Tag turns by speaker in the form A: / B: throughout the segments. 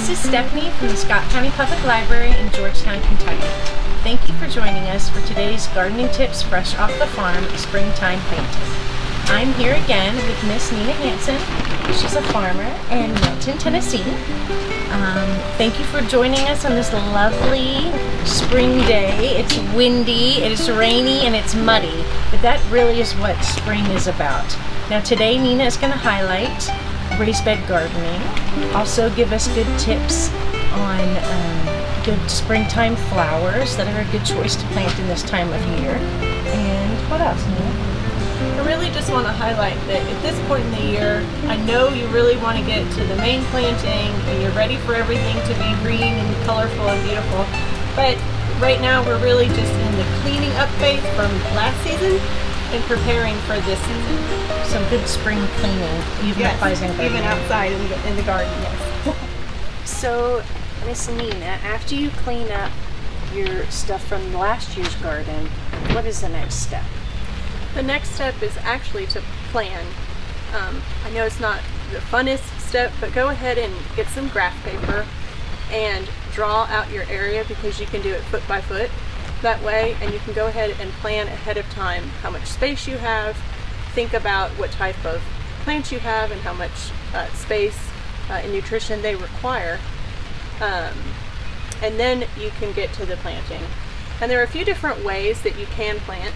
A: This is Stephanie from the Scott County Public Library in Georgetown, Kentucky. Thank you for joining us for today's gardening tips fresh off the farm, springtime planting. I'm here again with Miss Nina Hanson. She's a farmer in Milton, Tennessee. Thank you for joining us on this lovely spring day. It's windy, it's rainy, and it's muddy, but that really is what spring is about. Now today Nina is going to highlight raised bed gardening, also give us good tips on good springtime flowers that are a good choice to plant in this time of year. And what else, Nina?
B: I really just want to highlight that at this point in the year, I know you really want to get to the main planting and you're ready for everything to be green and colorful and beautiful, but right now we're really just in the cleaning up phase from last season and preparing for this season.
A: Some good spring cleaning, even
B: outside in the garden, yes.
A: So, Miss Nina, after you clean up your stuff from last year's garden, what is the next step?
B: The next step is actually to plan. I know it's not the funnest step, but go ahead and get some graph paper and draw out your area, because you can do it foot by foot that way, and you can go ahead and plan ahead of time how much space you have. Think about what type of plants you have and how much space and nutrition they require, and then you can get to the planting. And there are a few different ways that you can plant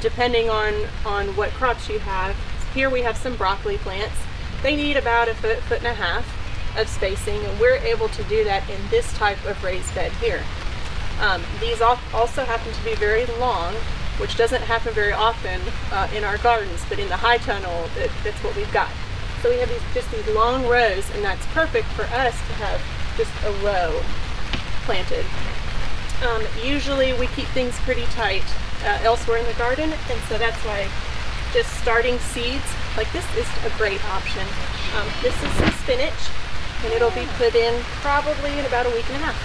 B: depending on what crops you have. Here we have some broccoli plants. They need about a foot and a half of spacing, and we're able to do that in this type of raised bed here. These also happen to be very long, which doesn't happen very often in our gardens, but in the high tunnel, that's what we've got. So we have these long rows, and that's perfect for us to have just a row planted. Usually we keep things pretty tight elsewhere in the garden, and so that's why just starting seeds like this is a great option. This is some spinach, and it'll be put in probably in about a week and a half.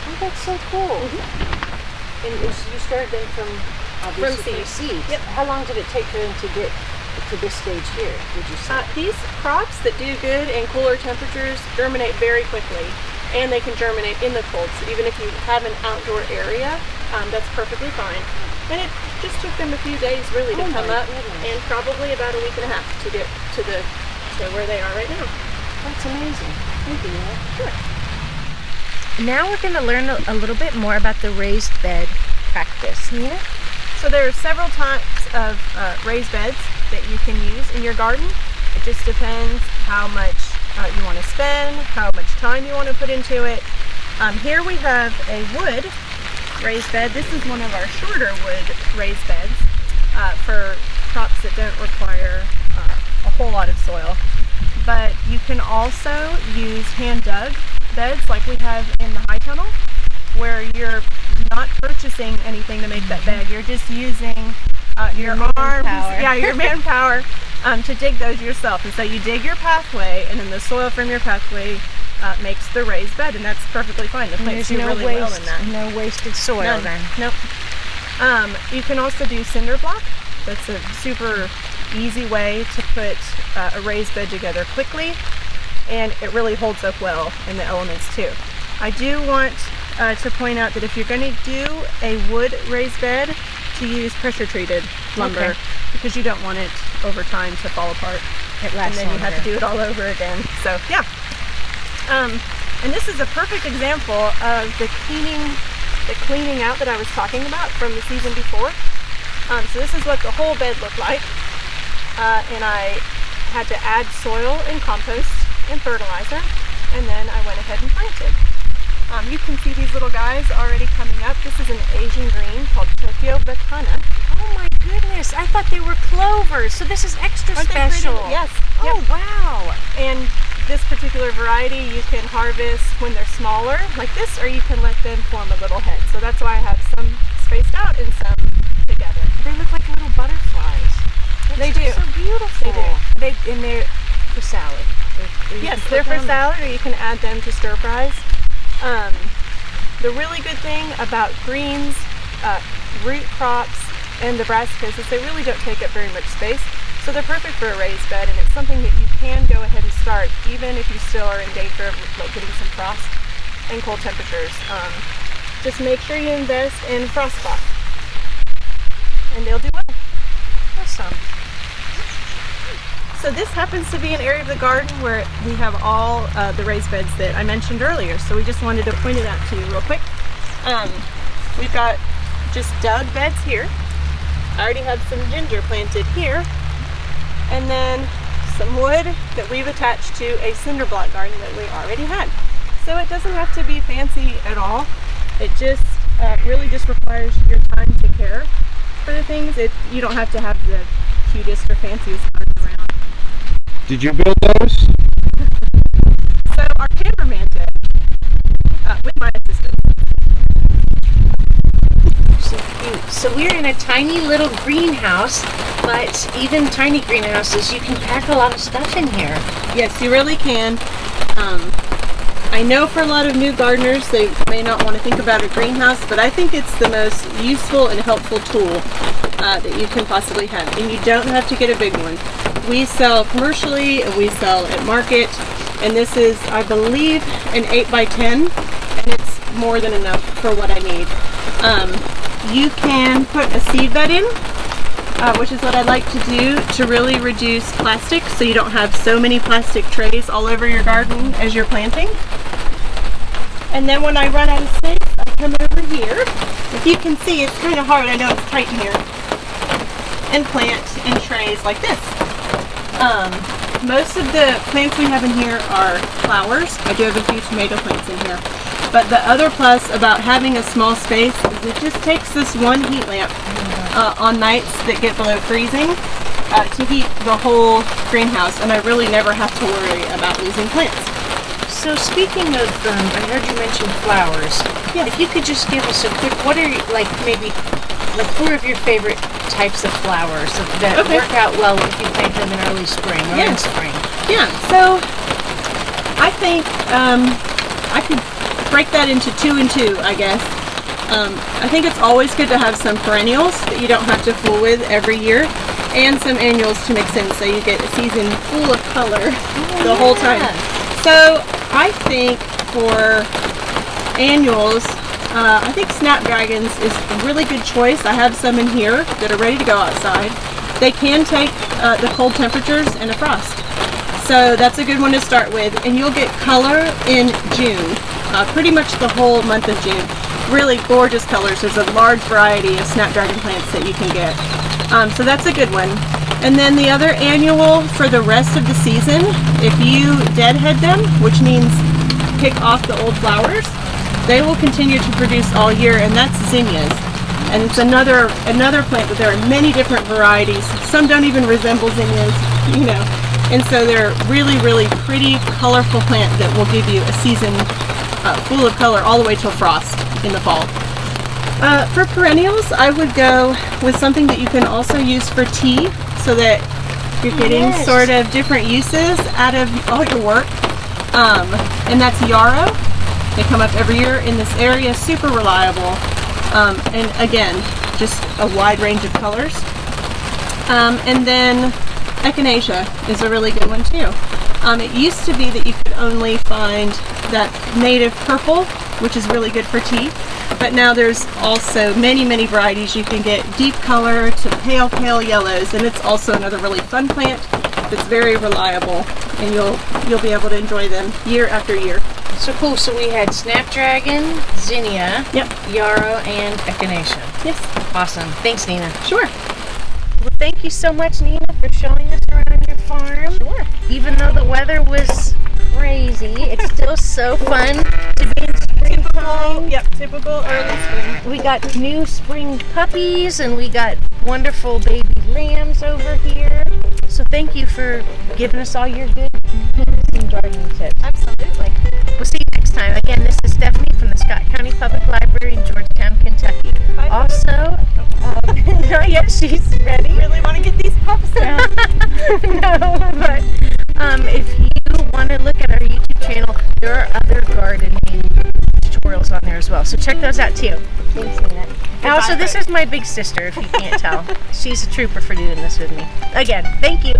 A: Oh, that's so cool. Mm-hmm. And you started them from seeds.
B: Yep.
A: How long did it take for them to get to this stage here, would you say?
B: These crops that do good in cooler temperatures germinate very quickly, and they can germinate in the cold. So even if you have an outdoor area, that's perfectly fine. And it just took them a few days really to come up, and probably about a week and a half to get to where they are right now.
A: That's amazing. Thank you, Nina.
B: Sure.
A: Now we're going to learn a little bit more about the raised bed practice. Nina?
B: So there are several types of raised beds that you can use in your garden. It just depends how much you want to spend, how much time you want to put into it. Here we have a wood raised bed. This is one of our shorter wood raised beds for crops that don't require a whole lot of soil. But you can also use hand dug beds like we have in the high tunnel, where you're not purchasing anything to make that bed. You're just using your arms, your manpower to dig those yourself. And so you dig your pathway, and then the soil from your pathway makes the raised bed, and that's perfectly fine. The plants do really well in that.
A: No wasted soil.
B: None.
A: Then.
B: Nope. You can also do cinder block. That's a super easy way to put a raised bed together quickly, and it really holds up well in the elements too. I do want to point out that if you're going to do a wood raised bed, to use pressure treated lumber, because you don't want it over time to fall apart.
A: It lasts
B: and then
A: longer.
B: You have to do it all over again. So yeah. And this is a perfect example of the cleaning out that I was talking about from the season before. So this is what the whole bed looked like, and I had to add soil and compost and fertilizer, and then I went ahead and planted. You can see these little guys already coming up. This is an Asian green called Tokyo Bacana.
A: Oh my goodness, I thought they were clovers, so this is extra special.
B: Yes.
A: Oh,
B: yep.
A: wow.
B: And this particular variety you can harvest when they're smaller, like this, or you can let them form a little head. So that's why I have some spaced out and some together.
A: They look like little butterflies.
B: They do.
A: So beautiful.
B: They do.
A: And they're for salad.
B: Yes, they're for salad, or you can add them to stir fries. The really good thing about greens, root crops, and the brassicas is they really don't take up very much space, so they're perfect for a raised bed, and it's something that you can go ahead and start even if you still are in danger of getting some frost and cold temperatures. Just make sure you invest in frost cloth, and they'll do well.
A: Awesome.
B: So this happens to be an area of the garden where we have all the raised beds that I mentioned earlier. So we just wanted to point it out to you real quick. We've got just dug beds here. I already have some ginger planted here. And then some wood that we've attached to a cinder block garden that we already had. So it doesn't have to be fancy at all. It just really just requires your time to care for the things. You don't have to have the cutest or fanciest garden around.
C: Did you build those?
B: So our cameraman did, with my assistant.
A: So cute. So we're in a tiny little greenhouse, but even tiny greenhouses, you can pack a lot of stuff in here.
B: Yes, you really can. I know for a lot of new gardeners, they may not want to think about a greenhouse, but I think it's the most useful and helpful tool that you can possibly have. And you don't have to get a big one. We sell commercially and we sell at market, and this is, I believe, an 8x10, and it's more than enough for what I need. You can put a seed bed in, which is what I like to do to really reduce plastic, so you don't have so many plastic trays all over your garden as you're planting. And then when I run out of space, I come over here. If you can see, it's kind of hard, I know it's tight in here, and plant in trays like this. Most of the plants we have in here are flowers. I do have a few tomato plants in here. But the other plus about having a small space is it just takes this one heat lamp on nights that get below freezing to heat the whole greenhouse, and I really never have to worry about losing plants.
A: So speaking of, I heard you mention flowers.
B: Yeah.
A: If you could just give us a quick, what are maybe 4 of your favorite types of flowers that work out well if you plant them in early spring or in spring?
B: Yeah, so I think I could break that into 2 and 2, I guess. I think it's always good to have some perennials that you don't have to fool with every year, and some annuals to mix in so you get a season full of color the whole time. So I think for annuals, I think snapdragons is a really good choice. I have some in here that are ready to go outside. They can take the cold temperatures and a frost. So that's a good one to start with. And you'll get color in June, pretty much the whole month of June. Really gorgeous colors. There's a large variety of snapdragon plants that you can get. So that's a good one. And then the other annual for the rest of the season, if you deadhead them, which means pick off the old flowers, they will continue to produce all year, and that's zinnias. And it's another plant, but there are many different varieties. Some don't even resemble zinnias, you know. And so they're really, really pretty, colorful plant that will give you a season full of color all the way till frost in the fall. For perennials, I would go with something that you can also use for tea, so that you're getting sort of different uses out of all your work. And that's yarrow. They come up every year in this area, super reliable. And again, just a wide range of colors. And then echinacea is a really good one too. It used to be that you could only find that native purple, which is really good for tea. But now there's also many, many varieties. You can get deep color to pale, pale yellows, and it's also another really fun plant that's very reliable, and you'll be able to enjoy them year after year.
A: So cool. So we had snapdragon, zinnia, yarrow, and echinacea.
B: Yes.
A: Awesome. Thanks, Nina.
B: Sure.
A: Well, thank you so much, Nina, for showing us around your farm.
B: Sure.
A: Even though the weather was crazy, it's still so fun to be in springtime.
B: Typical early spring.
A: We got new spring puppies, and we got wonderful baby lambs over here. So thank you for giving us all your good and gardening tips.
B: Absolutely.
A: We'll see you next time. Again, this is Stephanie from the Scott County Public Library in Georgetown, Kentucky.
B: Bye.
A: Also, not yet, she's ready.
B: Really want to get these pups out.
A: No, but if you want to look at our YouTube channel, there are other gardening tutorials on there as well. So check those out too. Thanks, Nina. Also, this is my big sister, if you can't tell. She's a trooper for doing this with me. Again, thank you.